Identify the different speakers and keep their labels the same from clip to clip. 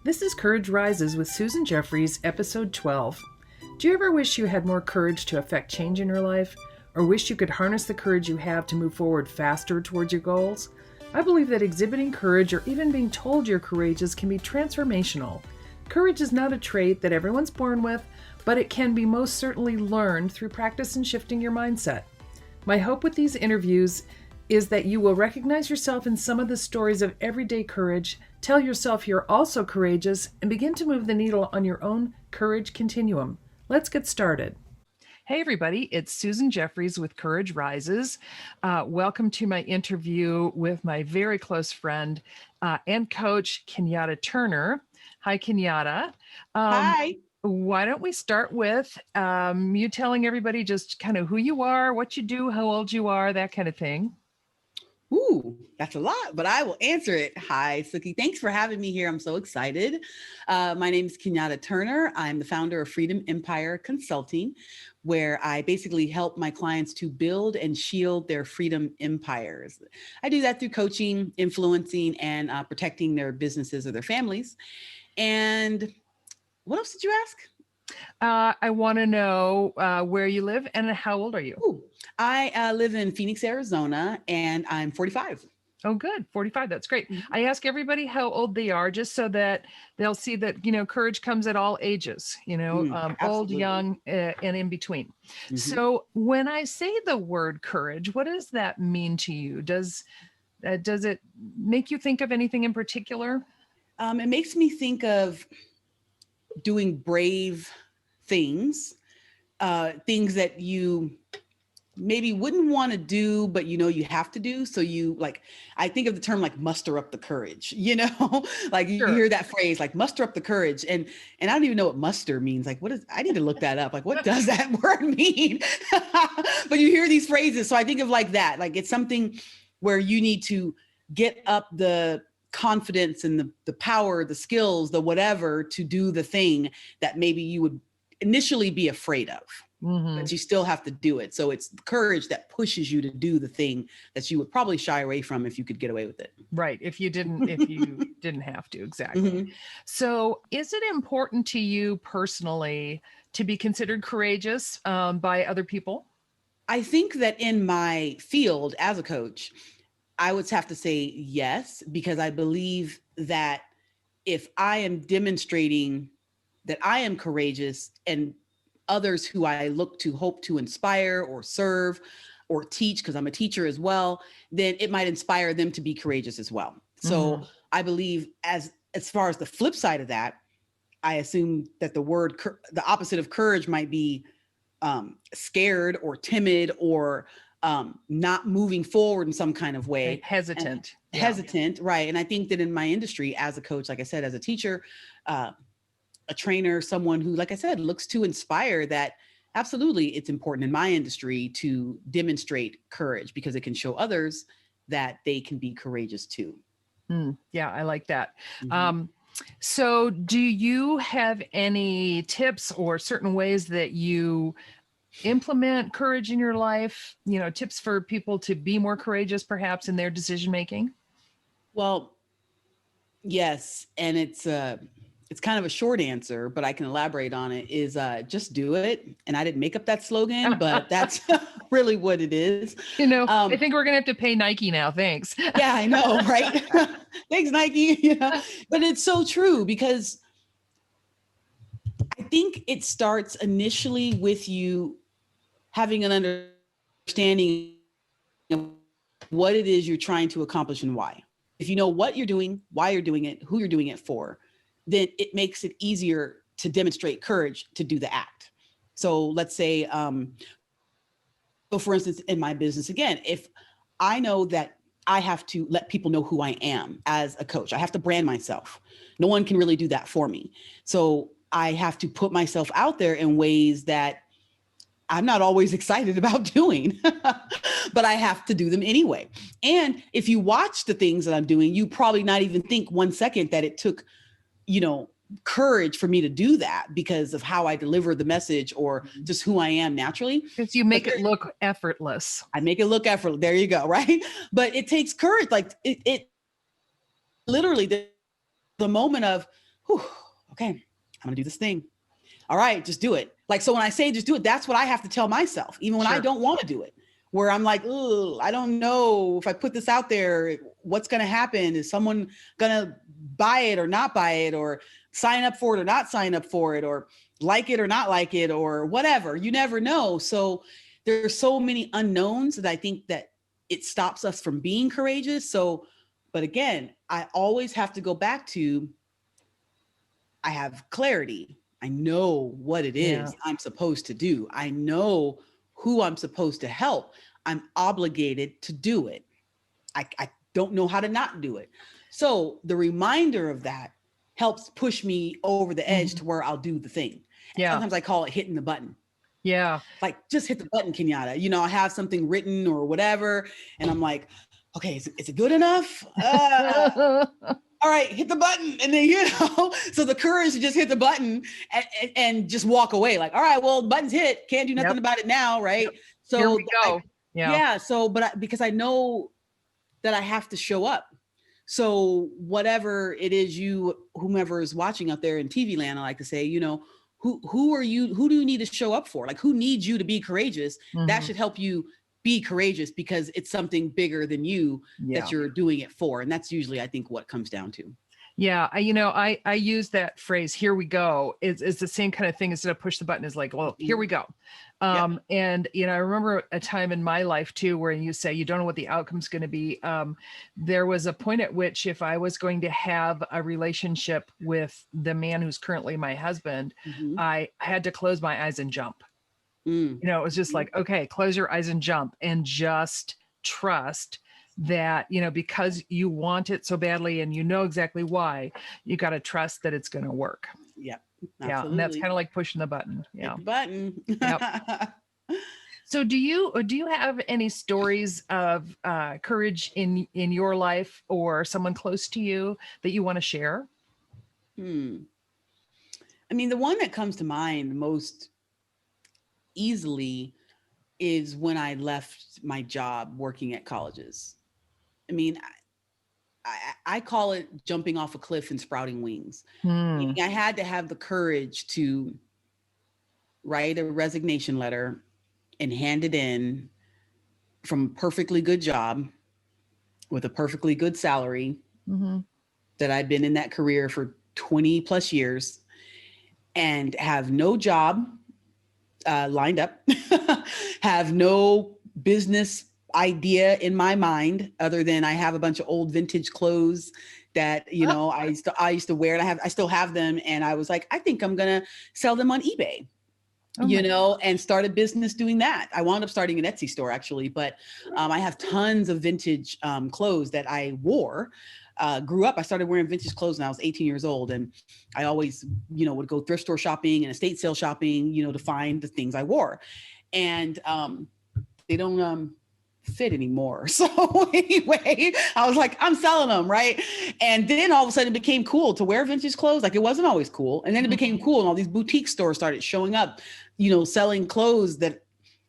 Speaker 1: This is Courage Rises with Susan Jeffries, episode 12. Do you ever wish you had more courage to affect change in your life? Or wish you could harness the courage you have to move forward faster towards your goals? I believe that exhibiting courage or even being told you're courageous can be transformational. Courage is not a trait that everyone's born with, but it can be most certainly learned through practice and shifting your mindset. My hope with these interviews is that you will recognize yourself in some of the stories of everyday courage, tell yourself you're also courageous, and begin to move the needle on your own courage continuum. Let's get started. Hey everybody, it's Susan Jeffries with Courage Rises. Welcome to my interview with my very close friend and coach, Kenyatta Turner. Hi, Kenyatta.
Speaker 2: Hi.
Speaker 1: Why don't we start with you telling everybody just kind of who you are, what you do, how old you are, that kind of thing.
Speaker 2: Ooh, that's a lot, but I will answer it. Hi, Suki. Thanks for having me here. I'm so excited. My name is Kenyatta Turner. I'm the founder of Freedom Empire Consulting, where I basically help my clients to build and shield their freedom empires. I do that through coaching, influencing, and protecting their businesses or their families. And what else did you ask?
Speaker 1: I want to know where you live and how old are you?
Speaker 2: Ooh, I live in Phoenix, Arizona, and I'm 45.
Speaker 1: Oh, good. 45. That's great.
Speaker 2: Mm-hmm.
Speaker 1: I ask everybody how old they are just so that they'll see that, courage comes at all ages, old, young, and in between. Mm-hmm. So when I say the word courage, what does that mean to you? Does it make you think of anything in particular?
Speaker 2: It makes me think of doing brave things, things that you maybe wouldn't want to do, but you have to do. So I think of the term like muster up the courage, like you hear that phrase, like muster up the courage. And I don't even know what muster means. Like, I need to look that up. Like, what does that word mean? But you hear these phrases. So I think of like that, like it's something where you need to get up the confidence and the power, the skills, the whatever to do the thing that maybe you would initially be afraid of. Mm-hmm. But you still have to do it. So it's courage that pushes you to do the thing that you would probably shy away from if you could get away with it.
Speaker 1: Right. If you didn't have to. Exactly. Mm-hmm. So is it important to you personally to be considered courageous by other people?
Speaker 2: I think that in my field as a coach, I would have to say yes, because I believe that if I am demonstrating that I am courageous and others who I look to hope to inspire or serve or teach, because I'm a teacher as well, then it might inspire them to be courageous as well. So I believe as far as the flip side of that, I assume that the opposite of courage might be scared or timid or not moving forward in some kind of way.
Speaker 1: Hesitant.
Speaker 2: Hesitant, right. And I think that in my industry as a coach, like I said, as a teacher, a trainer, someone who, like I said, looks to inspire, that absolutely it's important in my industry to demonstrate courage because it can show others that they can be courageous too.
Speaker 1: Yeah, I like that. Mm-hmm. So do you have any tips or certain ways that you implement courage in your life? Tips for people to be more courageous perhaps in their decision making?
Speaker 2: Well, yes. And it's kind of a short answer, but I can elaborate on it, is just do it. And I didn't make up that slogan, but that's really what it is.
Speaker 1: I think we're going to have to pay Nike now. Thanks.
Speaker 2: Yeah, I know, right? Thanks, Nike. But it's so true, because I think it starts initially with you having an understanding of what it is you're trying to accomplish and why. If you know what you're doing, why you're doing it, who you're doing it for, then it makes it easier to demonstrate courage to do the act. So let's say, so for instance, in my business, again, if I know that I have to let people know who I am as a coach, I have to brand myself. No one can really do that for me. So I have to put myself out there in ways that I'm not always excited about doing, but I have to do them anyway. And if you watch the things that I'm doing, you probably not even think 1 second that it took, courage for me to do that because of how I deliver the message or just who I am naturally.
Speaker 1: Because you make it look effortless.
Speaker 2: I make it look effortless. There you go. Right. But it takes courage. Like it literally the moment of, whew, okay, I'm gonna do this thing. All right, just do it. Like, so when I say just do it, that's what I have to tell myself, even when I don't want to do it, where I'm like, oh, I don't know if I put this out there, what's going to happen? Is someone going to buy it or not buy it, or sign up for it or not sign up for it, or like it or not like it, or whatever? You never know. So there's so many unknowns that I think that it stops us from being courageous. So, but again, I always have to go back to, I have clarity. I know what it is I'm supposed to do. I know who I'm supposed to help. I'm obligated to do it. I don't know how to not do it. So the reminder of that helps push me over the edge to where I'll do the thing. And sometimes I call it hitting the button.
Speaker 1: Yeah.
Speaker 2: Like, just hit the button, Kenyatta. You know, I have something written or whatever, and I'm like, okay, is it good enough? All right, hit the button. And then, so the courage to just hit the button and just walk away. Like, all right, well, button's hit. Can't do nothing about it now, right?
Speaker 1: Yep.
Speaker 2: So
Speaker 1: here we go.
Speaker 2: So, because I know that I have to show up. So whatever it is, whomever is watching out there in TV land, I like to say, who are you? Who do you need to show up for? Like, who needs you to be courageous? That should help you be courageous, because it's something bigger than you that you're doing it for. And that's usually, I think, what comes down to.
Speaker 1: Yeah. I use that phrase, here we go. It's the same kind of thing. Instead of push the button, is like, well, here we go. And, I remember a time in my life too, where you say, you don't know what the outcome's going to be. There was a point at which, if I was going to have a relationship with the man who's currently my husband, I had to close my eyes and jump. It was just like, okay, close your eyes and jump, and just trust that, because you want it so badly and you know exactly why, you got to trust that it's going to work.
Speaker 2: Yeah.
Speaker 1: Absolutely. Yeah. And that's kind of like pushing the button. Yeah.
Speaker 2: Hit the button.
Speaker 1: Yep. So do you have any stories of courage in your life, or someone close to you, that you want to share?
Speaker 2: I mean, the one that comes to mind most easily is when I left my job working at colleges. I mean, I call it jumping off a cliff and sprouting wings. I had to have the courage to write a resignation letter and hand it in from a perfectly good job with a perfectly good salary that I'd been in that career for 20 plus years, and have no job lined up, have no business idea in my mind other than I have a bunch of old vintage clothes that I used to wear, and I still have them, and I was like, I think I'm gonna sell them on eBay. And start a business doing that. I wound up starting an Etsy store, actually, but I have tons of vintage clothes that I wore. Grew up, I started wearing vintage clothes when I was 18 years old. And I always, would go thrift store shopping and estate sale shopping, to find the things I wore. And they don't fit anymore. So anyway, I was like, I'm selling them, right? And then all of a sudden it became cool to wear vintage clothes. Like, it wasn't always cool. And then it became cool, and all these boutique stores started showing up, selling clothes that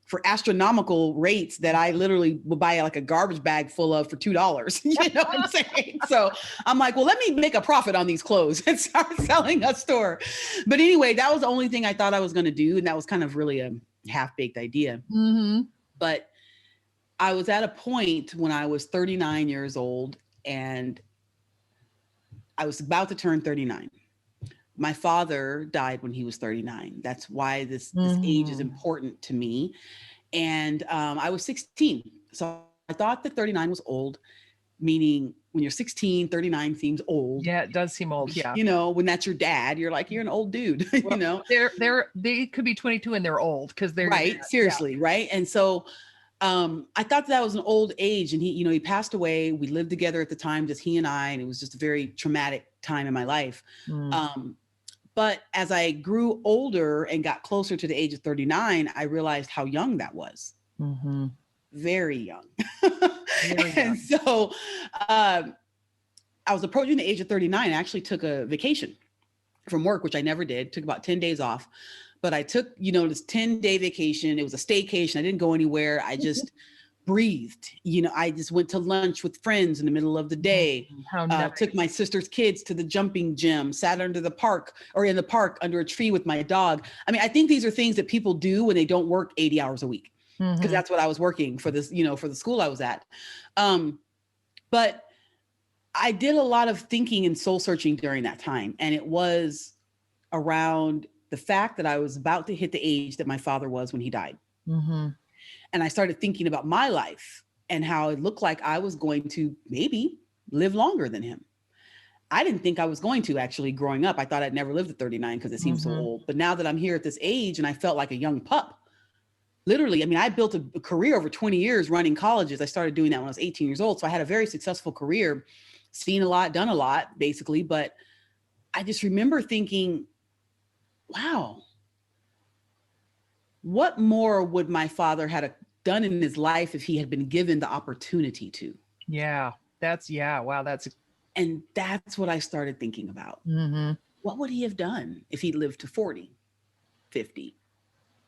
Speaker 2: for astronomical rates that I literally would buy like a garbage bag full of for $2. You know what I'm saying? So I'm like, well, let me make a profit on these clothes and start selling a store. But anyway, that was the only thing I thought I was going to do. And that was kind of really a half-baked idea. But I was at a point when I was 39 years old, and I was about to turn 39. My father died when he was 39. That's why this age is important to me. And I was 16. So I thought that 39 was old, meaning when you're 16, 39 seems old.
Speaker 1: Yeah, it does seem old. Yeah.
Speaker 2: When that's your dad, you're like, you're an old dude,
Speaker 1: Well, they could be 22 and they're old because they're
Speaker 2: right. Seriously. Right. And so I thought that was an old age, and he passed away. We lived together at the time, just he and I, and it was just a very traumatic time in my life. But as I grew older and got closer to the age of 39, I realized how young that was. Very young. And so I was approaching the age of 39. I actually took a vacation from work, which I never did. Took about 10 days off. But I took, this 10-day vacation. It was a staycation. I didn't go anywhere. I just breathed. You know, I just went to lunch with friends in the middle of the day,
Speaker 1: How nice.
Speaker 2: took my sister's kids to the jumping gym, sat under the park or in the park under a tree with my dog. I mean, I think these are things that people do when they don't work 80 hours a week, because that's what I was working for this, you know, for the school I was at. But I did a lot of thinking and soul searching during that time. And it was around the fact that I was about to hit the age that my father was when he died. And I started thinking about my life and how it looked like I was going to maybe live longer than him. I didn't think I was going to, actually, growing up. I thought I'd never live to 39 because it seems so old. But now that I'm here at this age and I felt like a young pup, literally, I mean, I built a career over 20 years running colleges. I started doing that when I was 18 years old. So I had a very successful career, seen a lot, done a lot, basically. But I just remember thinking, wow, what more would my father had done in his life if he had been given the opportunity to?
Speaker 1: Yeah, wow,
Speaker 2: and that's what I started thinking about. What would he have done if he lived to 40, 50,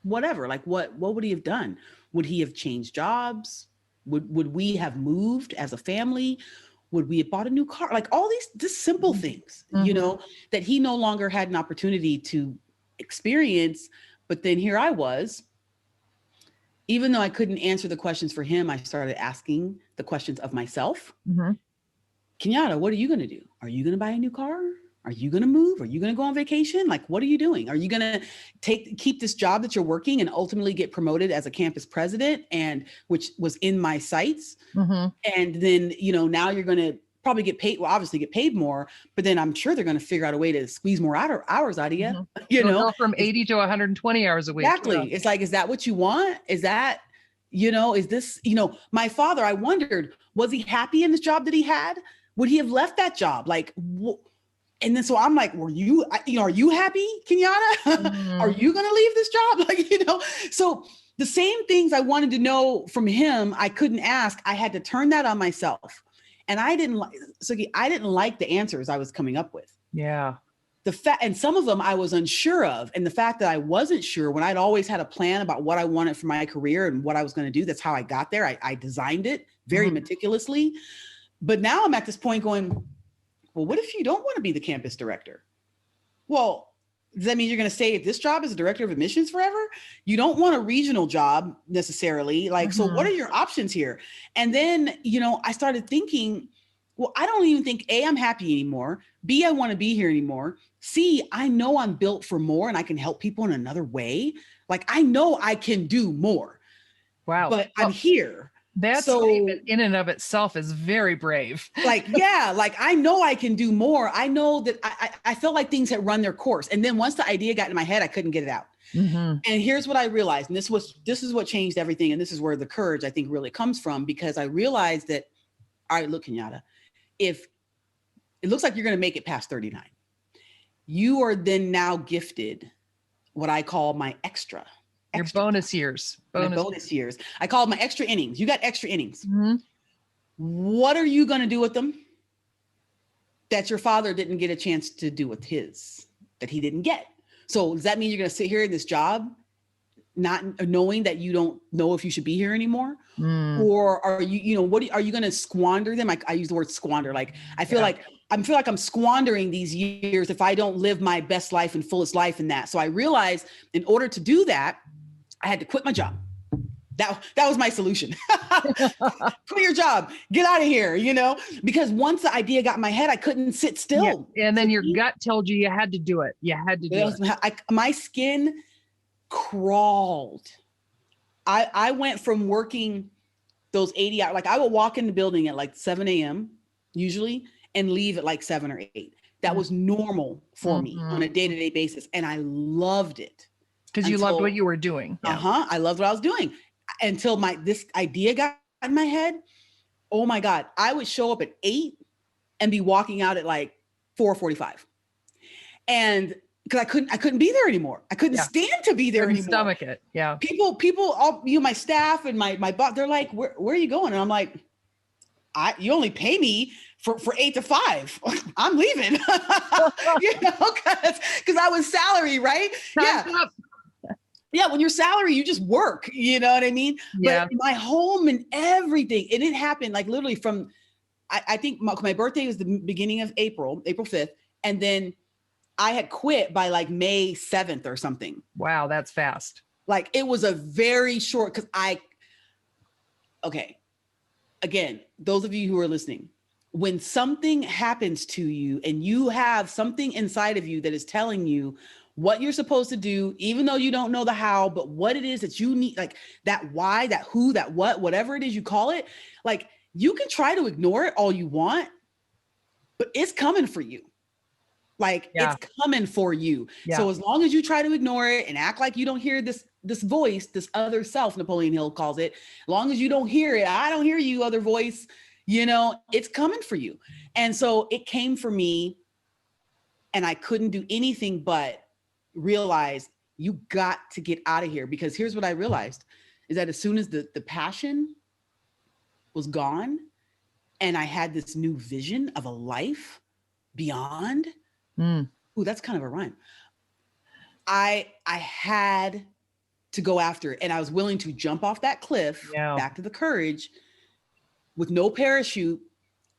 Speaker 2: whatever? Like, what would he have done? Would he have changed jobs? Would we have moved as a family? Would we have bought a new car? Like all these just simple things, you know, that he no longer had an opportunity to experience. But then here I was, even though I couldn't answer the questions for him, I started asking the questions of myself. Kenyatta, what are you going to do? Are you going to buy a new car? Are you going to move? Are you going to go on vacation? Like, what are you doing? Are you going to keep this job that you're working and ultimately get promoted as a campus president, and which was in my sights? And then, you know, now you're going to probably get paid, well, obviously get paid more, but then I'm sure they're going to figure out a way to squeeze more hours out of you. You know,
Speaker 1: go from 80 to 120 hours a week.
Speaker 2: Exactly. Yeah. It's like, is that what you want? Is that, you know, is this, you know, my father, I wondered, was he happy in this job that he had? Would he have left that job? Like, and then, so I'm like, are you happy, Kenyatta? Are you going to leave this job? Like, you know, so the same things I wanted to know from him, I couldn't ask. I had to turn that on myself. And I didn't like the answers I was coming up with.
Speaker 1: Yeah.
Speaker 2: And some of them I was unsure of. And the fact that I wasn't sure, when I'd always had a plan about what I wanted for my career and what I was going to do, that's how I got there. I designed it very meticulously. But now I'm at this point going, well, what if you don't want to be the campus director? Well, does that mean you're going to stay at this job as a director of admissions forever? You don't want a regional job necessarily. Like, so what are your options here? And then, you know, I started thinking, well, I don't even think A, I'm happy anymore. B, I want to be here anymore. C, I know I'm built for more and I can help people in another way. Like, I know I can do more. Wow. But I'm here.
Speaker 1: That statement in and of itself is very brave.
Speaker 2: Like, yeah, like I know I can do more. I know that I felt like things had run their course. And then once the idea got in my head, I couldn't get it out. And here's what I realized. And this is what changed everything. And this is where the courage, I think, really comes from, because I realized that, all right, look, Kenyatta, if it looks like you're going to make it past 39, you are then now gifted what I call my extra.
Speaker 1: Your bonus years.
Speaker 2: Bonus years. I call it my extra innings. You got extra innings. What are you going to do with them that your father didn't get a chance to do with his, that he didn't get? So does that mean you're going to sit here in this job not knowing that you don't know if you should be here anymore? Or are you, you know, are you going to squander them? I use the word squander. Like, I feel like I'm squandering these years if I don't live my best life and fullest life in that. So I realized in order to do that, I had to quit my job. That was my solution. Quit your job, get out of here, you know, because once the idea got in my head, I couldn't sit still.
Speaker 1: Yeah. And then your gut told you had to do it. You had to do it.
Speaker 2: My skin crawled. I went from working those 80 hours, like I would walk in the building at like 7 a.m. usually and leave at like 7 or 8. That was normal for me on a day-to-day basis. And I loved it.
Speaker 1: Because you loved what you were doing.
Speaker 2: I loved what I was doing until this idea got in my head. Oh my God. I would show up at 8 and be walking out at like 4:45. And because I couldn't be there anymore. I couldn't stand to be there anymore.
Speaker 1: Stomach it. Yeah.
Speaker 2: People, all, you know, my staff and my boss, they're like, where are you going? And I'm like, you only pay me for 8 to 5. I'm leaving, you know, because I was salary, right?
Speaker 1: Time's up.
Speaker 2: Yeah, when your salary, you just work, you know what I mean?
Speaker 1: Yeah.
Speaker 2: But my home and everything, and it happened like literally from, I think my birthday was the beginning of April 5th. And then I had quit by like May 7th or something.
Speaker 1: Wow, that's fast.
Speaker 2: Like it was a very short, because okay, again, those of you who are listening, when something happens to you and you have something inside of you that is telling you what you're supposed to do, even though you don't know the how, but what it is that you need, like that why, that who, that what, whatever it is you call it, like you can try to ignore it all you want, but it's coming for you. Like it's coming for you.
Speaker 1: Yeah.
Speaker 2: So as long as you try to ignore it and act like you don't hear this voice, this other self, Napoleon Hill calls it, as long as you don't hear it, I don't hear you, other voice, you know, it's coming for you. And so it came for me, and I couldn't do anything but realize you got to get out of here. Because here's what I realized is that as soon as the passion was gone and I had this new vision of a life beyond, ooh, that's kind of a rhyme. I had to go after it, and I was willing to jump off that cliff, back to the courage, with no parachute.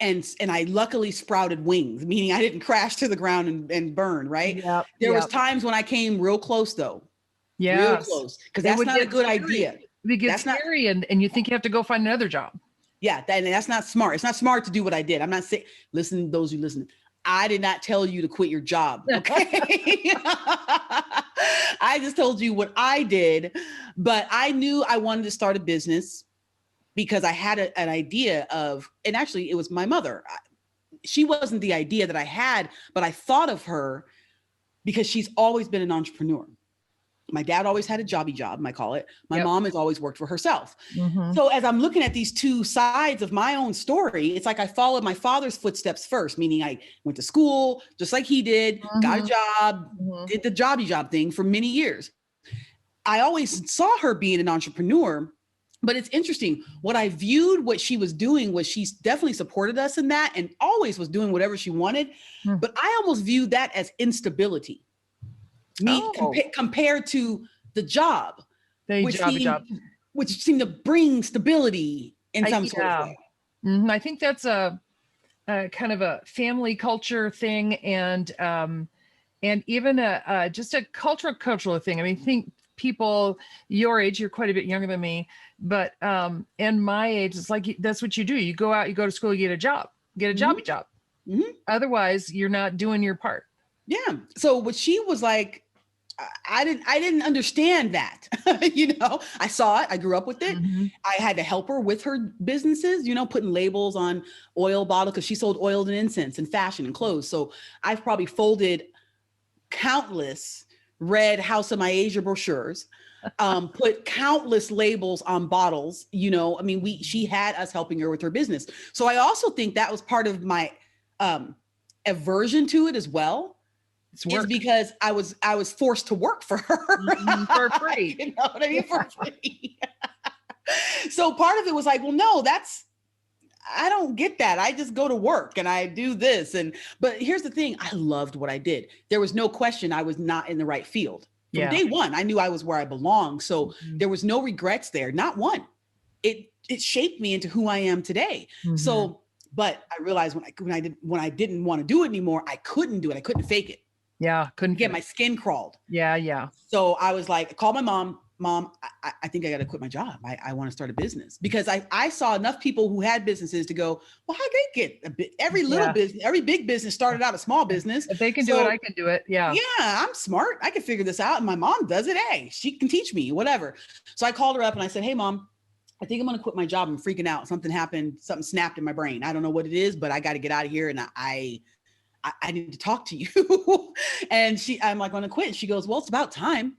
Speaker 2: And I luckily sprouted wings, meaning I didn't crash to the ground and burn, right?
Speaker 1: Yep,
Speaker 2: there was times when I came real close though.
Speaker 1: Yeah.
Speaker 2: Real close. Because that's not a good idea.
Speaker 1: It gets scary, and you think you have to go find another job. Yeah,
Speaker 2: that's not smart. It's not smart to do what I did. I'm not saying, listen, those who listen, I did not tell you to quit your job. Okay. I just told you what I did, but I knew I wanted to start a business because I had an idea of, and actually it was my mother. She wasn't the idea that I had, but I thought of her because she's always been an entrepreneur. My dad always had a jobby job, I call it. My mom has always worked for herself. So as I'm looking at these two sides of my own story, it's like I followed my father's footsteps first, meaning I went to school just like he did, got a job, did the jobby job thing for many years. I always saw her being an entrepreneur, but it's interesting. What I viewed what she was doing was she definitely supported us in that and always was doing whatever she wanted. But I almost viewed that as instability. Compared to the job, which seemed to bring stability in some sort of way.
Speaker 1: I think that's a kind of a family culture thing, and even just a cultural thing. I mean, think people your age, you're quite a bit younger than me, but and my age, it's like that's what you do. You go out, you go to school, you get a job, jobby job. Otherwise, you're not doing your part.
Speaker 2: Yeah. So what she was like, I didn't understand that. You know, I saw it. I grew up with it. I had to help her with her businesses, you know, putting labels on oil bottle because she sold oil and incense and fashion and clothes. So I've probably folded countless red House of Myasia brochures, put countless labels on bottles. You know, I mean, she had us helping her with her business. So I also think that was part of my aversion to it as well. Is because I was forced to work for her
Speaker 1: for free.
Speaker 2: You know what I mean? For free. So part of it was like, well, no, I don't get that. I just go to work and I do this. But here's the thing. I loved what I did. There was no question I was not in the right field. From day one, I knew I was where I belonged. So there was no regrets there. Not one. It shaped me into who I am today. So, but I realized when I didn't want to do it anymore, I couldn't do it. I couldn't fake it.
Speaker 1: Yeah, couldn't
Speaker 2: get my skin crawled.
Speaker 1: Yeah.
Speaker 2: So I was like, call my mom. Mom, I think I got to quit my job. I want to start a business because I saw enough people who had businesses to go, well, how they get a bit? Every little business, every big business started out a small business.
Speaker 1: If they can do it, I can do it. Yeah.
Speaker 2: Yeah, I'm smart. I can figure this out. And my mom does it. Hey, she can teach me, whatever. So I called her up and I said, hey, Mom, I think I'm going to quit my job. I'm freaking out. Something happened. Something snapped in my brain. I don't know what it is, but I got to get out of here. And I need to talk to you. And I'm like, I'm going to quit. And she goes, well, it's about time.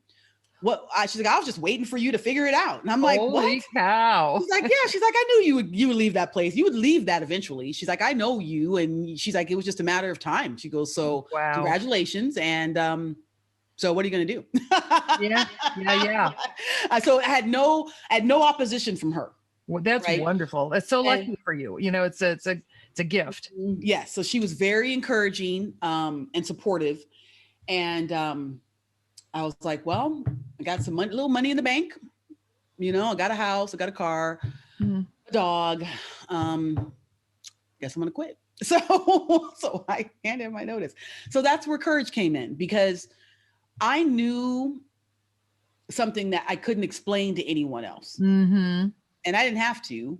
Speaker 2: She's like, I was just waiting for you to figure it out. And I'm like,
Speaker 1: holy
Speaker 2: what?
Speaker 1: Cow.
Speaker 2: She's like, yeah. She's like, I knew you would leave that place. You would leave that eventually. She's like, I know you. And she's like, it was just a matter of time. She goes, so congratulations. And so what are you going to do?
Speaker 1: Yeah.
Speaker 2: So I had no opposition from her.
Speaker 1: Well, that's wonderful. That's so lucky for you. You know, it's a gift.
Speaker 2: Yes. So she was very encouraging and supportive. And I was like, well, I got some money, little money in the bank. You know, I got a house, I got a car, a dog. Guess I'm gonna quit. So I handed in my notice. So that's where courage came in, because I knew something that I couldn't explain to anyone else. And I didn't have to.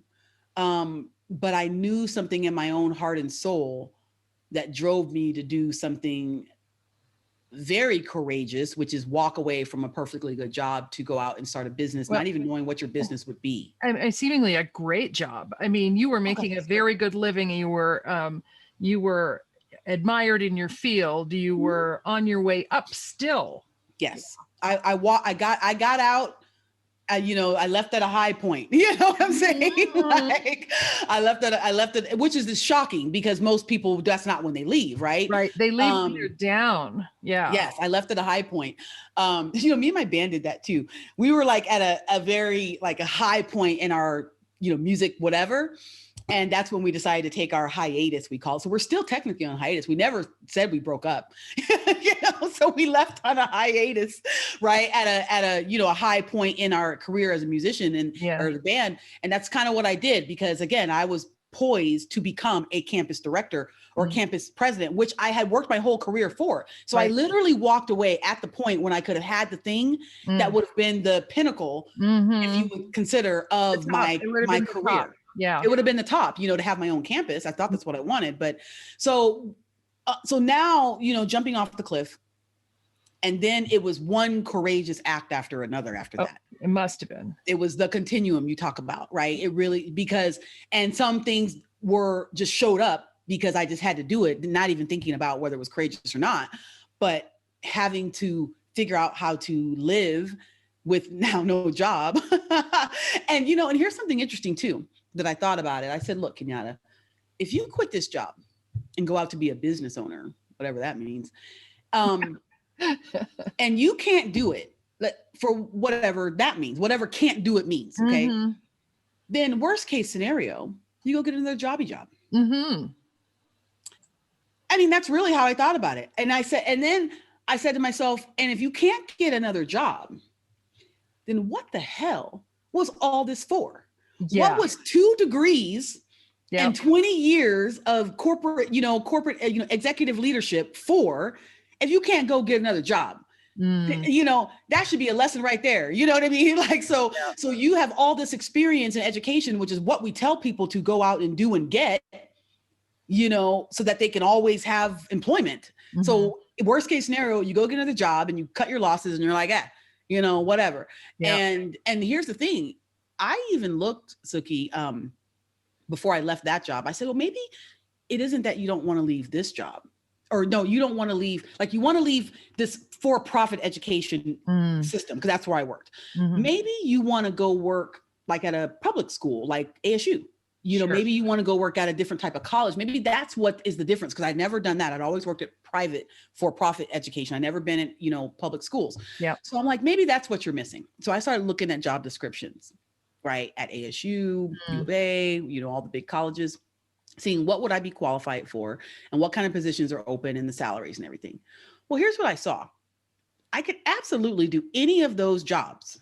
Speaker 2: But I knew something in my own heart and soul that drove me to do something very courageous, which is walk away from a perfectly good job to go out and start a business, not even knowing what your business would be.
Speaker 1: And seemingly a great job. I mean, you were making a very good living. You were admired in your field. You were on your way up still.
Speaker 2: Yes. I got out. I left at a high point. You know what I'm saying? Like I left at, which is shocking because most people, that's not when they leave, right?
Speaker 1: Right. They leave when you're down. Yeah.
Speaker 2: Yes. I left at a high point. Me and my band did that too. We were like at a very, like a high point in our, music, whatever. And that's when we decided to take our hiatus, we call it. So we're still technically on hiatus. We never said we broke up, so we left on a hiatus, right? At a high point in our career as a musician or the band. And that's kind of what I did, because again, I was poised to become a campus director or campus president, which I had worked my whole career for. So I literally walked away at the point when I could have had the thing that would have been the pinnacle, if you would consider, of my career.
Speaker 1: Yeah.
Speaker 2: It would have been the top, to have my own campus. I thought that's what I wanted. But so now, jumping off the cliff, and then it was one courageous act after another after that.
Speaker 1: It must have been.
Speaker 2: It was the continuum you talk about, right? It really, and some things just showed up because I just had to do it, not even thinking about whether it was courageous or not, but having to figure out how to live with now no job. And here's something interesting too, that I thought about it. I said, look, Kenyatta, if you quit this job and go out to be a business owner, whatever that means, and you can't do it for whatever that means, whatever can't do it means, okay? Then worst case scenario, you go get another job. I mean, that's really how I thought about it. And then I said to myself, and if you can't get another job, then what the hell was all this for?
Speaker 1: Yeah.
Speaker 2: What was 2 degrees and 20 years of corporate executive leadership for, if you can't go get another job? That should be a lesson right there. You know what I mean? Like, so you have all this experience and education, which is what we tell people to go out and do and get, so that they can always have employment. So worst case scenario, you go get another job and you cut your losses and you're like, whatever. And here's the thing. I even looked, Suki, before I left that job. I said, well, maybe it isn't that you don't want to leave this job, or no, you don't want to leave. Like, you want to leave this for-profit education system, because that's where I worked. Maybe you want to go work like at a public school, like ASU. Maybe you want to go work at a different type of college. Maybe that's what is the difference, because I'd never done that. I'd always worked at private for-profit education. I'd never been at, public schools. Yeah. So I'm like, maybe that's what you're missing. So I started looking at job descriptions, right, at ASU, U of A, all the big colleges, seeing what would I be qualified for and what kind of positions are open and the salaries and everything. Well, here's what I saw. I could absolutely do any of those jobs.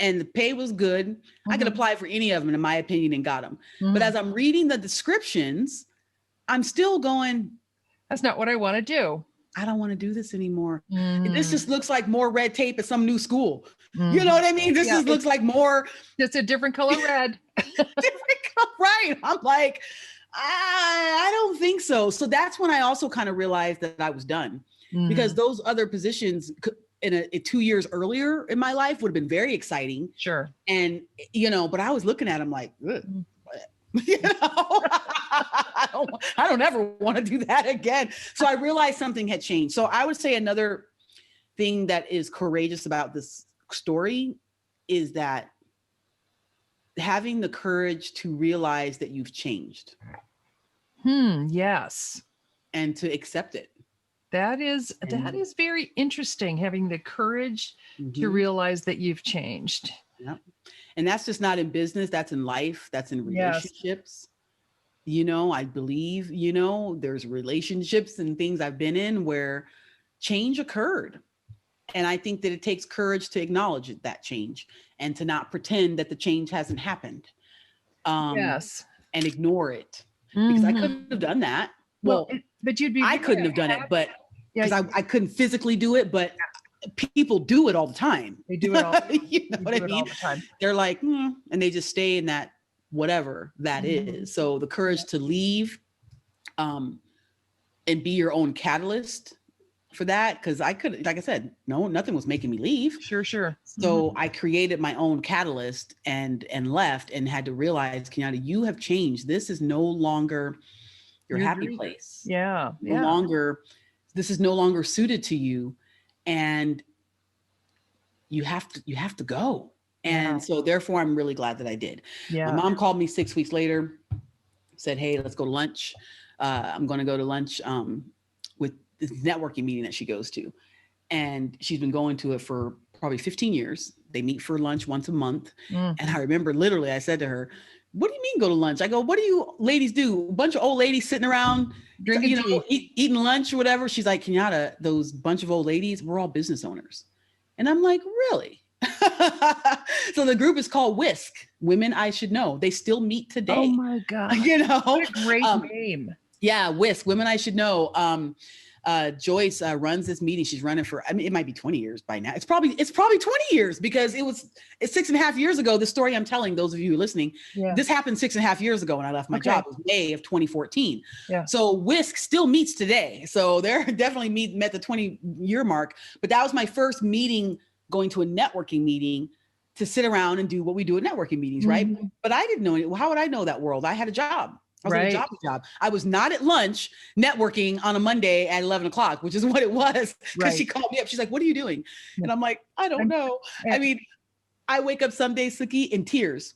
Speaker 2: And the pay was good. I could apply for any of them, in my opinion, and got them. But as I'm reading the descriptions, I'm still going,
Speaker 1: that's not what I want to do.
Speaker 2: I don't want to do this anymore. This just looks like more red tape at some new school. You know what I mean? This just looks like more.
Speaker 1: It's a different color red.
Speaker 2: Right. I'm like, I don't think so. So that's when I also kind of realized that I was done, because those other positions in 2 years earlier in my life would have been very exciting.
Speaker 1: Sure.
Speaker 2: And, but I was looking at them like, I don't ever want to do that again. So I realized something had changed. So I would say another thing that is courageous about this story is that having the courage to realize that you've changed.
Speaker 1: Yes.
Speaker 2: And to accept it.
Speaker 1: That is very interesting, having the courage to realize that you've changed.
Speaker 2: Yep. And that's just not in business, that's in life, that's in relationships. I believe, there's relationships and things I've been in where change occurred. And I think that it takes courage to acknowledge that change and to not pretend that the change hasn't happened.
Speaker 1: Yes.
Speaker 2: And ignore it, because I
Speaker 1: Mhm.
Speaker 2: couldn't have done that.
Speaker 1: Well,
Speaker 2: Well,
Speaker 1: but you'd be
Speaker 2: I
Speaker 1: very
Speaker 2: couldn't have done it,
Speaker 1: happy.
Speaker 2: but because
Speaker 1: Yeah,
Speaker 2: I couldn't physically do it, but people do it all the time.
Speaker 1: they do it all.
Speaker 2: You know
Speaker 1: They
Speaker 2: what
Speaker 1: do
Speaker 2: I
Speaker 1: it all
Speaker 2: mean?
Speaker 1: the time.
Speaker 2: They're like, and they just stay in that whatever that
Speaker 1: Mhm.
Speaker 2: is. So the courage to leave, and be your own catalyst for that, because I could, like I said, nothing was making me leave.
Speaker 1: Sure.
Speaker 2: So I created my own catalyst and left, and had to realize, Kenyatta, you have changed. This is no longer your happy
Speaker 1: dream.
Speaker 2: place.
Speaker 1: Yeah.
Speaker 2: No longer, this is no longer suited to you, and you have to go. And so therefore, I'm really glad that I did.
Speaker 1: Yeah.
Speaker 2: My mom called me 6 weeks later, said, hey, let's go to lunch. I'm going to go to lunch with this networking meeting that she goes to. And she's been going to it for probably 15 years. They meet for lunch once a month. And I remember literally I said to her, what do you mean go to lunch? I go, what do you ladies do? A bunch of old ladies sitting around,
Speaker 1: drinking tea,
Speaker 2: eating lunch or whatever. She's like, Kenyatta, those bunch of old ladies, we're all business owners. And I'm like, really? So the group is called WISC, Women I Should Know. They still meet today.
Speaker 1: Oh my God.
Speaker 2: What
Speaker 1: a great name.
Speaker 2: Yeah, WISC, Women I Should Know. Joyce runs this meeting. She's running for, I mean, it might be 20 years by now. It's probably 20 years, because it's 6.5 years ago. The story I'm telling those of you who are listening, this happened 6.5 years ago when I left my job. It was May of 2014.
Speaker 1: Yeah.
Speaker 2: So WISC still meets today. So they're definitely met the 20-year mark. But that was my first meeting, going to a networking meeting to sit around and do what we do at networking meetings, right? But I didn't know it. Well, how would I know that world? I had a job. I was at a job. I was not at lunch networking on a Monday at 11 o'clock, which is what it was. Because she called me up. She's like, what are you doing? And I'm like, I don't know. I mean, I wake up some days, Suki, in tears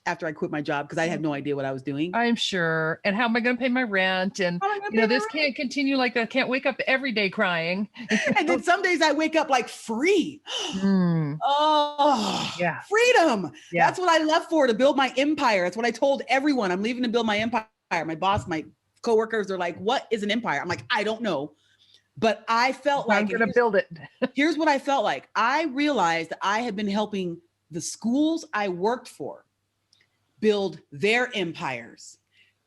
Speaker 2: after I quit my job, because I had no idea what I was doing.
Speaker 1: I'm sure. And how am I going to pay my rent? And this can't continue like that. I can't wake up every day crying.
Speaker 2: And then some days I wake up like free. Oh, yeah. Freedom. Yeah. That's what I left for, to build my empire. That's what I told everyone. I'm leaving to build my empire. My boss, my coworkers, they're like, what is an empire? I'm like, I don't know. But I felt like
Speaker 1: I'm going to build it.
Speaker 2: Here's what I felt like. I realized that I had been helping the schools I worked for build their empires,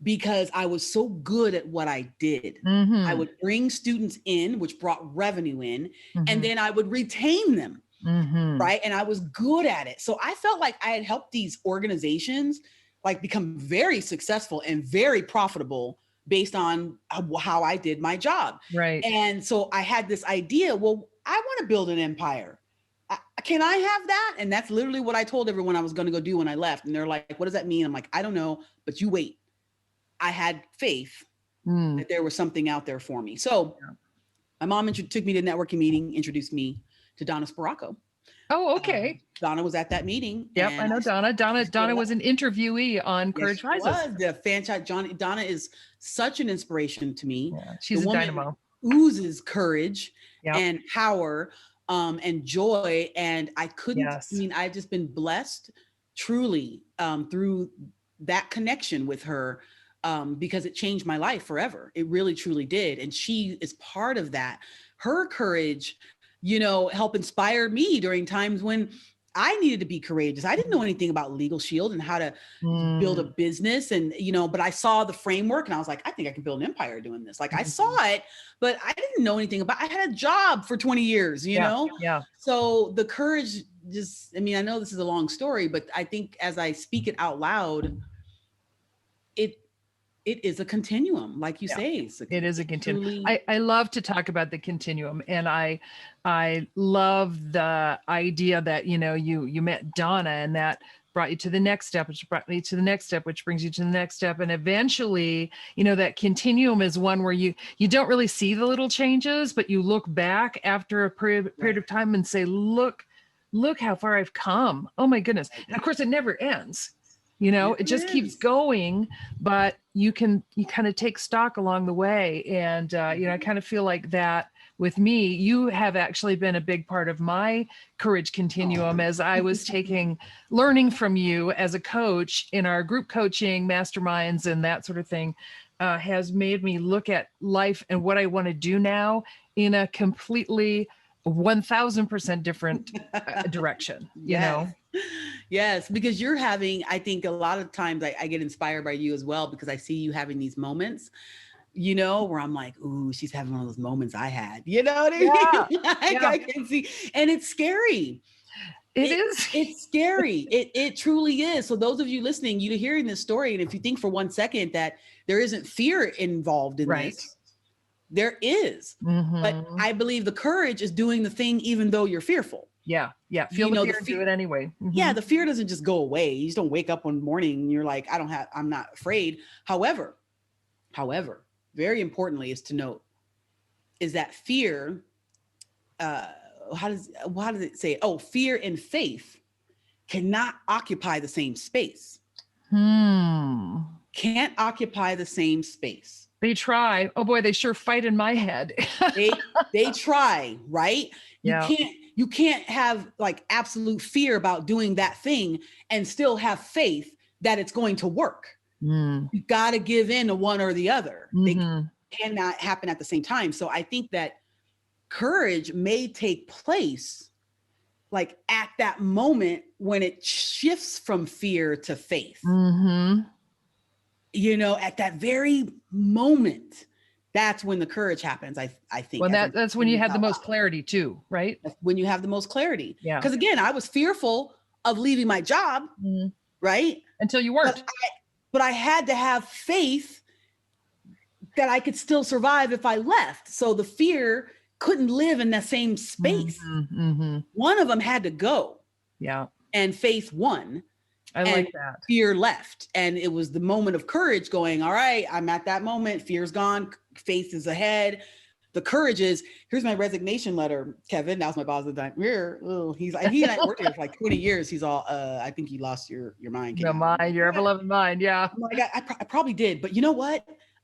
Speaker 2: because I was so good at what I did. I would bring students in, which brought revenue in, and then I would retain them, right? And I was good at it. So I felt like I had helped these organizations like become very successful and very profitable based on how I did my job.
Speaker 1: Right.
Speaker 2: And so I had this idea, well, I want to build an empire. Can I have that? And that's literally what I told everyone I was going to go do when I left. And they're like, what does that mean? I'm like, I don't know, but you wait. I had faith that there was something out there for me. So my mom took me to a networking meeting, introduced me to Donna Sparacco.
Speaker 1: Oh, okay.
Speaker 2: Donna was at that meeting.
Speaker 1: Yep, I know Donna. Donna was an interviewee on Courage Rises.
Speaker 2: Was the fantastic Donna is such an inspiration to me.
Speaker 1: Yeah, she's a dynamo.
Speaker 2: Oozes courage and power and joy. And I couldn't, I mean, I've just been blessed truly through that connection with her, because it changed my life forever. It really, truly did. And she is part of that. Her courage, you know, helped inspire me during times when I needed to be courageous. I didn't know anything about Legal Shield and how to build a business, and, you know, but I saw the framework and I was like, I think I can build an empire doing this. Like I saw it, but I didn't know anything about, I had a job for 20 years, you know?
Speaker 1: Yeah.
Speaker 2: So the courage just, I mean, I know this is a long story, but I think as I speak it out loud, it is a continuum, like you say.
Speaker 1: It is a continuum. I love to talk about the continuum, and I love the idea that, you know, you met Donna, and that brought you to the next step, which brought you to the next step, which brings you to the next step. And eventually, you know, that continuum is one where you don't really see the little changes, but you look back after a period of time and say, look how far I've come. Oh my goodness. And of course it never ends. You know, it just keeps going, but you kind of take stock along the way. And, you know, I kind of feel like that with me. You have actually been a big part of my courage continuum as I was learning from you as a coach in our group coaching masterminds and that sort of thing, has made me look at life and what I want to do now in a completely 1000% different direction, you know?
Speaker 2: Yes, because you're having, I think a lot of times I get inspired by you as well, because I see you having these moments, you know, where I'm like, ooh, she's having one of those moments I had, you know what I mean? Like,
Speaker 1: Yeah.
Speaker 2: I can see, and it's scary.
Speaker 1: It is.
Speaker 2: It's scary. It truly is. So those of you listening, you're hearing this story, and if you think for 1 second that there isn't fear involved in this, there is. But I believe the courage is doing the thing even though you're fearful.
Speaker 1: Yeah. Feel the fear and do it anyway.
Speaker 2: Yeah, the fear doesn't just go away. You just don't wake up one morning and you're like, I'm not afraid. However, very importantly is to note is that fear, how does it say? Oh, fear and faith cannot occupy the same space. Can't occupy the same space.
Speaker 1: They try. Oh boy, they sure fight in my head.
Speaker 2: they try, right? You can't have like absolute fear about doing that thing and still have faith that it's going to work. You got to give in to one or the other. They cannot happen at the same time. So I think that courage may take place like at that moment when it shifts from fear to faith. You know, at that very moment, that's when the courage happens. I think.
Speaker 1: Well, that's when you have the most clarity too, right?
Speaker 2: That's when you have the most clarity.
Speaker 1: Yeah.
Speaker 2: Because again, I was fearful of leaving my job, right?
Speaker 1: Until you weren't.
Speaker 2: But I had to have faith that I could still survive if I left. So the fear couldn't live in that same space. One of them had to go.
Speaker 1: Yeah.
Speaker 2: And faith won.
Speaker 1: I like that.
Speaker 2: Fear left. And it was the moment of courage going, all right, I'm at that moment. Fear's gone. Faith is ahead. The courage is, here's my resignation letter, Kevin. That was my boss at the time. He and I worked here for like 20 years. He's all, I think you lost your mind.
Speaker 1: No mind, your ever-loving mind. Yeah.
Speaker 2: I'm like, I probably did. But you know what?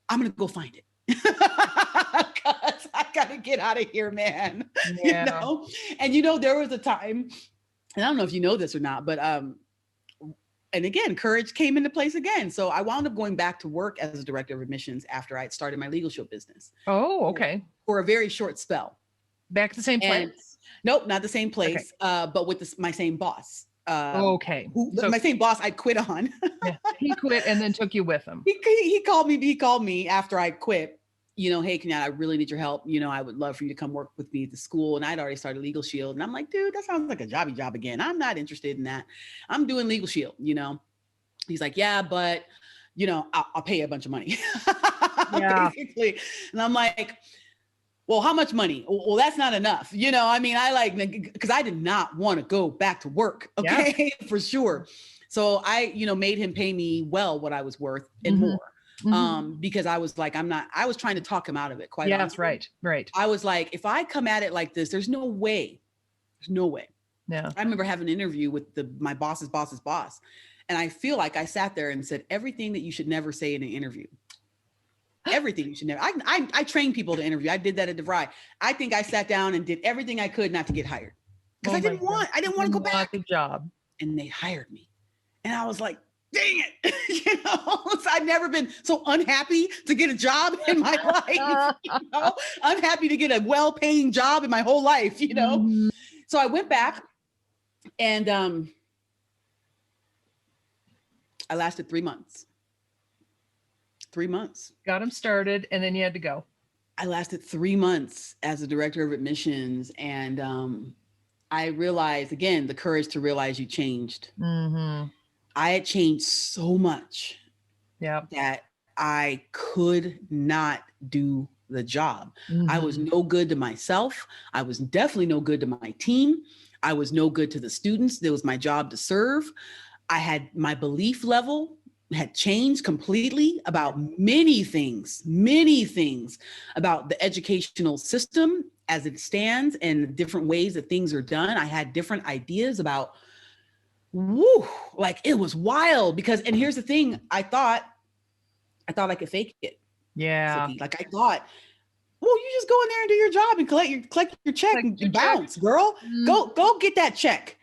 Speaker 2: I'm going to go find it. Because I got to get out of here, man.
Speaker 1: Yeah.
Speaker 2: You know? And you know, there was a time, and I don't know if you know this or not, but and again, courage came into place again. So I wound up going back to work as a director of admissions after I had started my legal show business.
Speaker 1: Oh, okay.
Speaker 2: For a very short spell.
Speaker 1: Back to the same place?
Speaker 2: Nope, not the same place, but with my same boss.
Speaker 1: Okay.
Speaker 2: My same boss I quit on.
Speaker 1: Yeah, he quit and then took you with him.
Speaker 2: He called me after I quit. You know, hey, Kenyatta, I really need your help. You know, I would love for you to come work with me at the school. And I'd already started Legal Shield. And I'm like, dude, that sounds like a jobby job again. I'm not interested in that. I'm doing Legal Shield, you know. He's like, yeah, but, you know, I'll pay you a bunch of money. Yeah. Basically. And I'm like, well, how much money? Well, that's not enough. You know, I mean, because I did not want to go back to work. Okay, for sure. So I, you know, made him pay me well what I was worth and more. Because I was like, I was trying to talk him out of it. Quite honestly.
Speaker 1: That's right.
Speaker 2: I was like, if I come at it like this, there's no way.
Speaker 1: Yeah.
Speaker 2: I remember having an interview with my boss's boss's boss. And I feel like I sat there and said everything that you should never say in an interview. Everything you should never. I train people to interview. I did that at DeVry. I think I sat down and did everything I could not to get hired. Because I didn't want to go back.
Speaker 1: The job.
Speaker 2: And they hired me. And I was like, dang it. You know, so I've never been so unhappy to get a job in my life. You know? Unhappy to get a well-paying job in my whole life, you know? So I went back and I lasted 3 months. 3 months.
Speaker 1: Got him started and then you had to go.
Speaker 2: I lasted 3 months as a director of admissions. And I realized, again, the courage to realize you changed. I had changed so much that I could not do the job. I was no good to myself. I was definitely no good to my team. I was no good to the students. It was my job to serve. I had my belief level had changed completely about many things about the educational system as it stands and the different ways that things are done. I had different ideas about, like it was wild because, and here's the thing, I thought I could fake it.
Speaker 1: Yeah.
Speaker 2: Like I thought, well, you just go in there and do your job and collect your check and bounce, girl. Go get that check.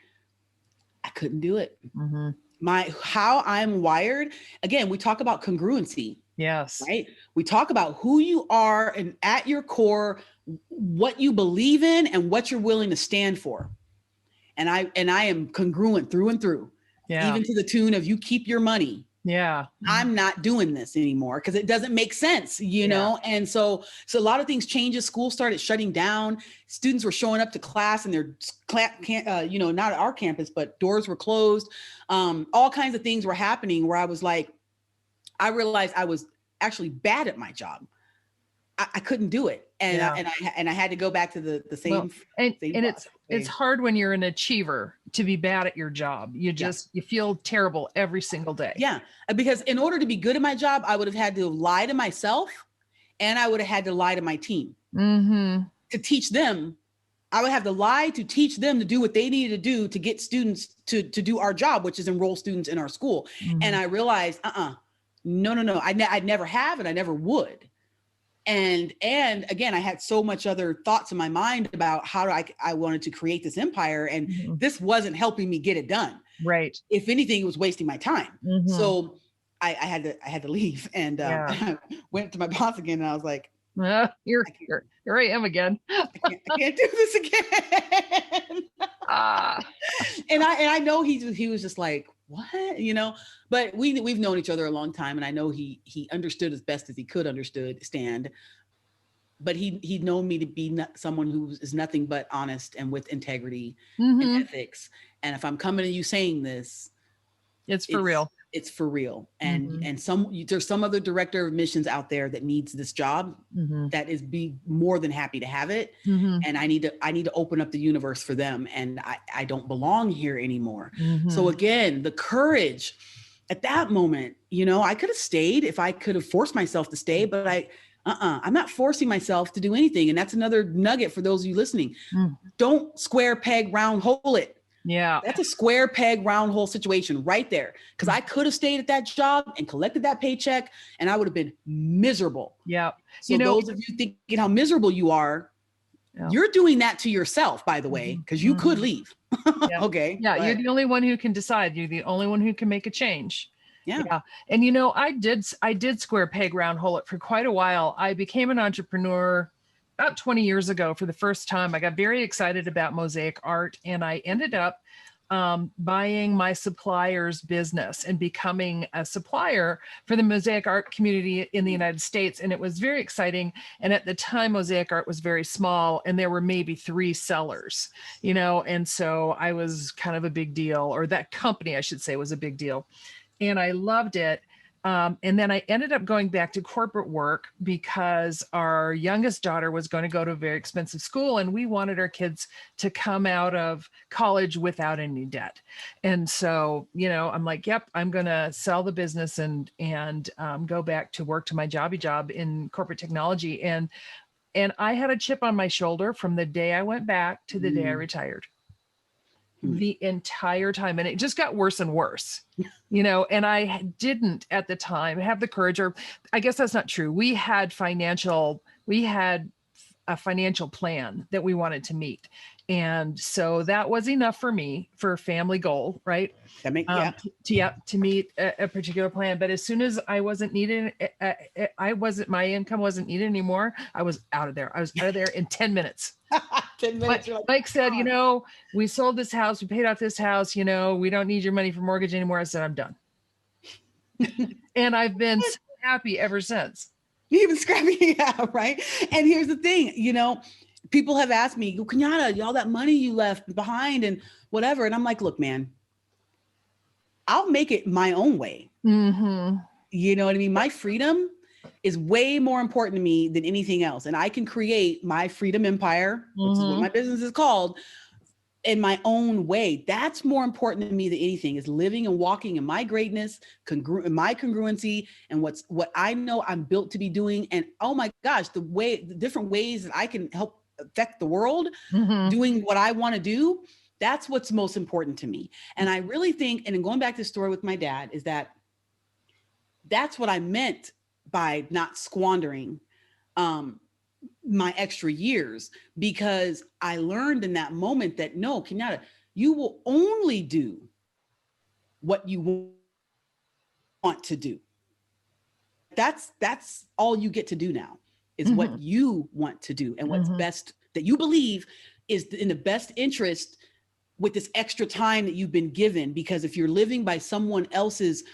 Speaker 2: I couldn't do it. How I'm wired. Again, we talk about congruency.
Speaker 1: Yes.
Speaker 2: Right. We talk about who you are and at your core, what you believe in and what you're willing to stand for. And I am congruent through and through, even to the tune of you keep your money.
Speaker 1: Yeah.
Speaker 2: I'm not doing this anymore because it doesn't make sense, you know? And so a lot of things changes. School started shutting down. Students were showing up to class and their not at our campus, but doors were closed. All kinds of things were happening where I was like, I realized I was actually bad at my job. I couldn't do it. And I had to go back to the same.
Speaker 1: And it's hard when you're an achiever to be bad at your job. You feel terrible every single day.
Speaker 2: Yeah. Because in order to be good at my job, I would have had to lie to myself and I would have had to lie to my team to teach them. I would have to lie to teach them to do what they needed to do to get students to do our job, which is enroll students in our school. And I realized, no. I'd never have, and I never would. And again, I had so much other thoughts in my mind about how I wanted to create this empire, and this wasn't helping me get it done.
Speaker 1: Right.
Speaker 2: If anything, it was wasting my time. So I had to leave, and I went to my boss again, and I was like,
Speaker 1: here I am again.
Speaker 2: I can't do this again. And I know he was just like, what, but we've known each other a long time. And I know he understood as best as he could understand, but he'd known me to be someone who is nothing but honest and with integrity and ethics. And if I'm coming to you saying this,
Speaker 1: it's for real.
Speaker 2: It's for real. And there's some other director of admissions out there that needs this job that is be more than happy to have it. And I need to open up the universe for them. And I don't belong here anymore. So again, the courage at that moment, I could have stayed if I could have forced myself to stay, but I'm not forcing myself to do anything. And that's another nugget for those of you listening. Don't square peg, round hole it.
Speaker 1: Yeah.
Speaker 2: That's a square peg, round hole situation right there. Because I could have stayed at that job and collected that paycheck and I would have been miserable.
Speaker 1: Yeah.
Speaker 2: So those of you thinking how miserable you are, you're doing that to yourself, by the way, because you could leave. Okay.
Speaker 1: Yeah. You're the only one who can decide. You're the only one who can make a change.
Speaker 2: Yeah.
Speaker 1: And I did square peg, round hole it for quite a while. I became an entrepreneur about 20 years ago for the first time. I got very excited about mosaic art, and I ended up buying my supplier's business and becoming a supplier for the mosaic art community in the United States. And it was very exciting. And at the time, mosaic art was very small and there were maybe 3 sellers, and so I was kind of a big deal, or that company, I should say, was a big deal. And I loved it. And then I ended up going back to corporate work because our youngest daughter was going to go to a very expensive school, and we wanted our kids to come out of college without any debt. And so, I'm like, yep, I'm going to sell the business and go back to work to my job in corporate technology. And I had a chip on my shoulder from the day I went back to the day I retired. The entire time. And it just got worse and worse, and I didn't at the time have the courage, or I guess that's not true. We had a financial plan that we wanted to meet. And so that was enough for me for a family goal, right?
Speaker 2: That makes,
Speaker 1: to meet a particular plan. But as soon as I wasn't needed, my income wasn't needed anymore. I was out of there. I was out of there in 10 minutes.
Speaker 2: 10 minutes.
Speaker 1: Mike said, we sold this house, we paid off this house, we don't need your money for mortgage anymore. I said, I'm done. And I've been so happy ever since.
Speaker 2: Even scrappy, yeah, right? And here's the thing, people have asked me, Kenyatta, all that money you left behind and whatever. And I'm like, look, man, I'll make it my own way. You know what I mean? My freedom is way more important to me than anything else. And I can create my freedom empire, which is what my business is called, in my own way. That's more important to me than anything, is living and walking in my greatness, my congruency, and what I know I'm built to be doing. And oh my gosh, the different ways that I can help affect the world, doing what I want to do. That's what's most important to me. And I really think, and going back to the story with my dad, is that's what I meant by not squandering my extra years, because I learned in that moment that no, Kenyatta, you will only do what you want to do. That's all you get to do now, is what you want to do and what's best that you believe is in the best interest with this extra time that you've been given. Because if you're living by someone else's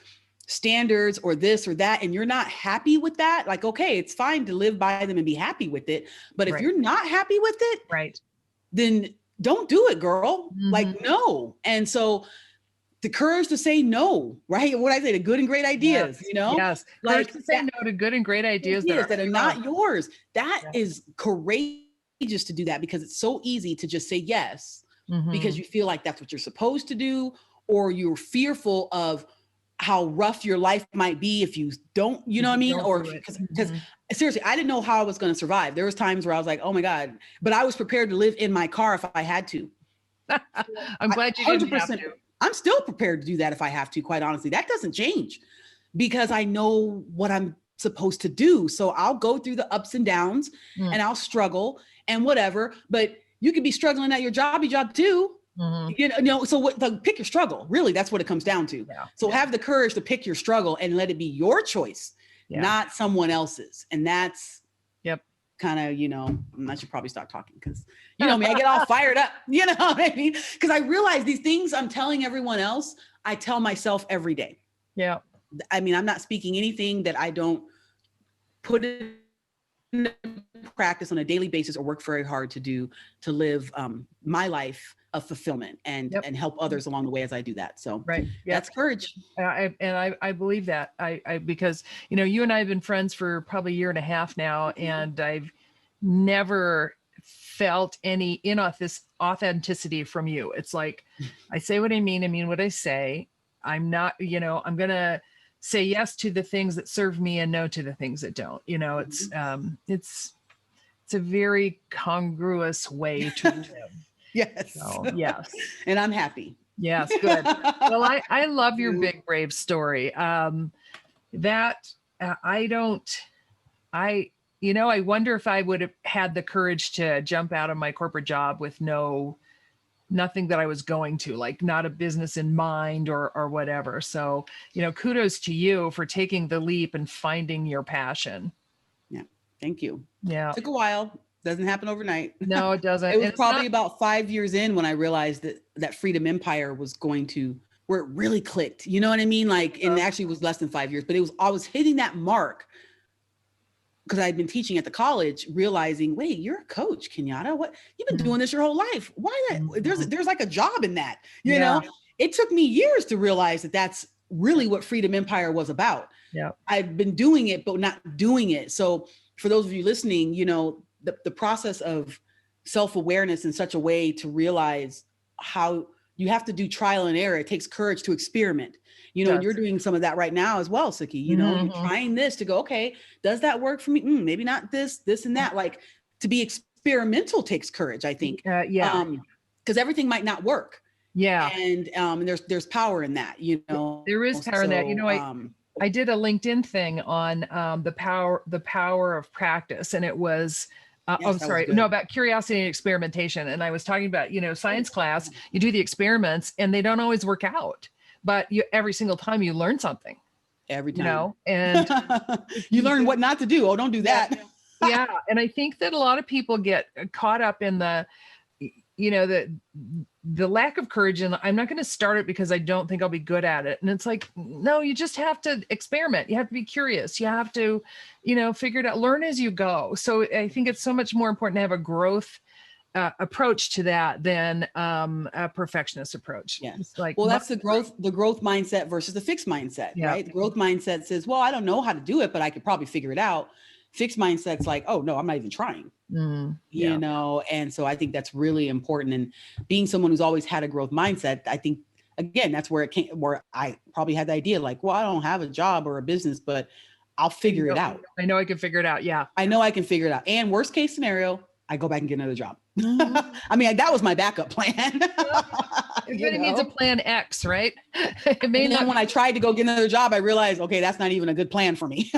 Speaker 2: standards or this or that, and you're not happy with that, like, okay, it's fine to live by them and be happy with it. But if you're not happy with it, then don't do it, girl. Like, no. And so the courage to say no, right? What I say, the good and great ideas, you know?
Speaker 1: Yes.
Speaker 2: Like
Speaker 1: to say no to good and great ideas
Speaker 2: that are not yours. That is courageous to do that, because it's so easy to just say yes because you feel like that's what you're supposed to do, or you're fearful of how rough your life might be if you don't, you know what I mean? Or because seriously, I didn't know how I was going to survive. There was times where I was like, oh my God, but I was prepared to live in my car if I had to.
Speaker 1: I'm glad you didn't have to.
Speaker 2: I'm still prepared to do that if I have to, quite honestly. That doesn't change because I know what I'm supposed to do. So I'll go through the ups and downs and I'll struggle and whatever, but you could be struggling at your job too. You know, so pick your struggle. Really, that's what it comes down to. So have the courage to pick your struggle and let it be your choice, not someone else's. And that's kind of, you know, I should probably stop talking because, you know me, I get all fired up, you know what I mean? Because I realize these things I'm telling everyone else, I tell myself every day.
Speaker 1: Yeah.
Speaker 2: I mean, I'm not speaking anything that I don't put in practice on a daily basis or work very hard to do to live my life of fulfillment and help others along the way as I do that. So that's courage.
Speaker 1: I believe that I because, you know, you and I have been friends for probably a year and a half now, and I've never felt any authenticity from you. It's like, I say what I mean what I say. I'm not, you know, I'm going to say yes to the things that serve me and no to the things that don't, you know, it's a very congruous way to live.
Speaker 2: Yes.
Speaker 1: So, yes.
Speaker 2: And I'm happy.
Speaker 1: Yes. Good. Well, I love your big, brave story. I wonder if I would have had the courage to jump out of my corporate job with nothing that I was going to, like, not a business in mind or whatever. So, you know, kudos to you for taking the leap and finding your passion.
Speaker 2: Yeah. Thank you.
Speaker 1: Yeah.
Speaker 2: Took a while. Doesn't happen overnight.
Speaker 1: No, it doesn't.
Speaker 2: It was probably about 5 years in when I realized that Freedom Empire was going to, where it really clicked. You know what I mean? Like, and actually it was less than 5 years, but I was hitting that mark because I'd been teaching at the college, realizing, wait, you're a coach, Kenyatta. What, you've been doing this your whole life. Why that? There's like a job in that, you know? It took me years to realize that that's really what Freedom Empire was about.
Speaker 1: Yeah.
Speaker 2: I've been doing it, but not doing it. So for those of you listening, you know, the process of self-awareness in such a way to realize how you have to do trial and error. It takes courage to experiment, you know, and you're doing some of that right now as well, Suki, you know, you're trying this to go, okay, does that work for me? Maybe not this and that. Like, to be experimental takes courage, I think. Because everything might not work.
Speaker 1: Yeah.
Speaker 2: And there's power in that, you know.
Speaker 1: There is power in that. You know, I did a LinkedIn thing on the power of practice, and it was about curiosity and experimentation. And I was talking about, you know, science class, you do the experiments and they don't always work out, but every single time you learn something. Every time. You know, and
Speaker 2: you learn what not to do. Oh, don't do that.
Speaker 1: Yeah. And I think that a lot of people get caught up in the lack of courage, and I'm not going to start it because I don't think I'll be good at it. And it's like, no, you just have to experiment. You have to be curious. You have to, you know, figure it out, learn as you go. So I think it's so much more important to have a growth approach to that than a perfectionist approach.
Speaker 2: Yeah. Like, well, that's the growth mindset versus the fixed mindset, right? The growth mindset says, well, I don't know how to do it, but I could probably figure it out. Fixed mindset's like, oh no, I'm not even trying. You know, and so I think that's really important. And being someone who's always had a growth mindset, I think, again, that's where where I probably had the idea, like, well, I don't have a job or a business, but I'll figure it out.
Speaker 1: I know I can figure it out. Yeah.
Speaker 2: I know I can figure it out. And worst case scenario, I go back and get another job. I mean, that was my backup plan.
Speaker 1: Everybody needs a plan X, right?
Speaker 2: And then when I tried to go get another job, I realized, okay, that's not even a good plan for me.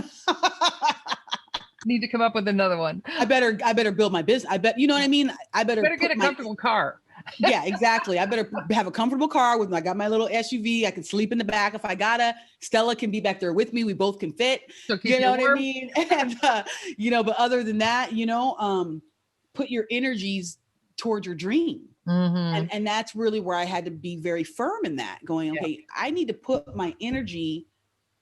Speaker 1: Need to come up with another one.
Speaker 2: I better build my business. I bet, you know what I mean? I better
Speaker 1: get a comfortable car.
Speaker 2: Yeah, exactly. I better have a comfortable car with I got my little SUV. I can sleep in the back if I gotta. Stella can be back there with me. We both can fit.
Speaker 1: So keep
Speaker 2: You know
Speaker 1: you
Speaker 2: what I
Speaker 1: warm.
Speaker 2: mean? And but other than that, put your energies towards your dream.
Speaker 1: Mm-hmm.
Speaker 2: And that's really where I had to be very firm in that, going,
Speaker 1: Yeah.
Speaker 2: okay, I need to put my energy.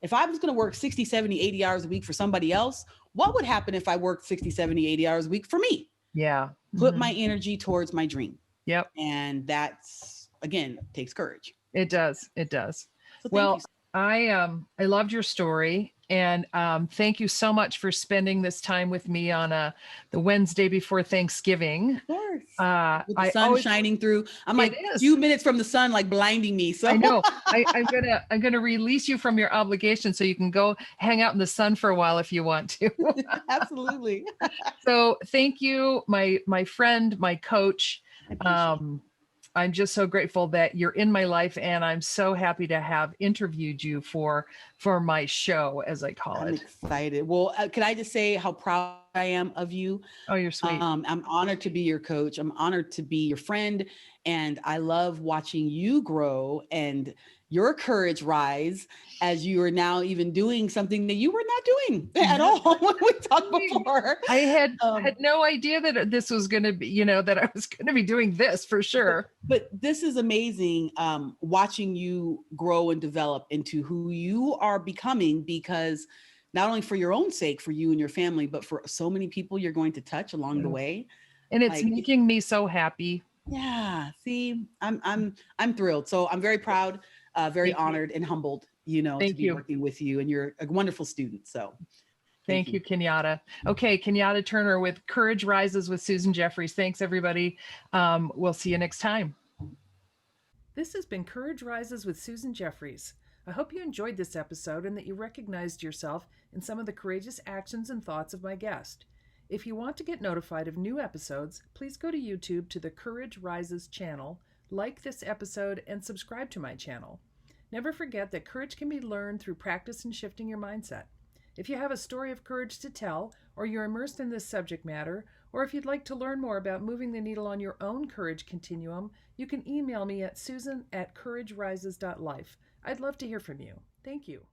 Speaker 2: If I was going to work 60, 70, 80 hours a week for somebody else, what would happen if I worked 60, 70, 80 hours a week for me?
Speaker 1: Yeah.
Speaker 2: Put my energy towards my dream.
Speaker 1: Yep.
Speaker 2: And that's, again, takes courage.
Speaker 1: It does. It does.
Speaker 2: So thank
Speaker 1: Well,
Speaker 2: you.
Speaker 1: I loved your story, and thank you so much for spending this time with me on the Wednesday before Thanksgiving.
Speaker 2: Of course. With the
Speaker 1: I
Speaker 2: sun
Speaker 1: always,
Speaker 2: shining through. I'm like
Speaker 1: it
Speaker 2: a
Speaker 1: is.
Speaker 2: few minutes from the sun, like blinding me. So
Speaker 1: I know. I'm gonna release you from your obligation so you can go hang out in the sun for a while if you want to.
Speaker 2: absolutely.
Speaker 1: So thank you, my friend, my coach.
Speaker 2: I appreciate it.
Speaker 1: I'm just so grateful that you're in my life, and I'm so happy to have interviewed you for my show, as I call
Speaker 2: I'm
Speaker 1: it.
Speaker 2: excited. Well, can I just say how proud I am of you?
Speaker 1: Oh, you're sweet.
Speaker 2: I'm honored to be your coach. I'm honored to be your friend. And I love watching you grow and your courage rise as you are now even doing something that you were not doing at all when we talked before.
Speaker 1: I had no idea that this was going to be, that I was going to be doing this for sure.
Speaker 2: But this is amazing, watching you grow and develop into who you are becoming, because not only for your own sake, for you and your family, but for so many people you're going to touch along the way.
Speaker 1: And it's making me so happy.
Speaker 2: Yeah. See, I'm thrilled. So I'm very proud, very honored and humbled, to be working with you, and you're a wonderful student. So
Speaker 1: thank you, Kenyatta. Okay, Kenyatta Turner with Courage Rises with Susan Jeffries. Thanks, everybody. We'll see you next time. This has been Courage Rises with Susan Jeffries. I hope you enjoyed this episode and that you recognized yourself in some of the courageous actions and thoughts of my guest. If you want to get notified of new episodes, please go to YouTube to the Courage Rises channel, like this episode, and subscribe to my channel. Never forget that courage can be learned through practice and shifting your mindset. If you have a story of courage to tell, or you're immersed in this subject matter, or if you'd like to learn more about moving the needle on your own courage continuum, you can email me at susan@couragerises.life. I'd love to hear from you. Thank you.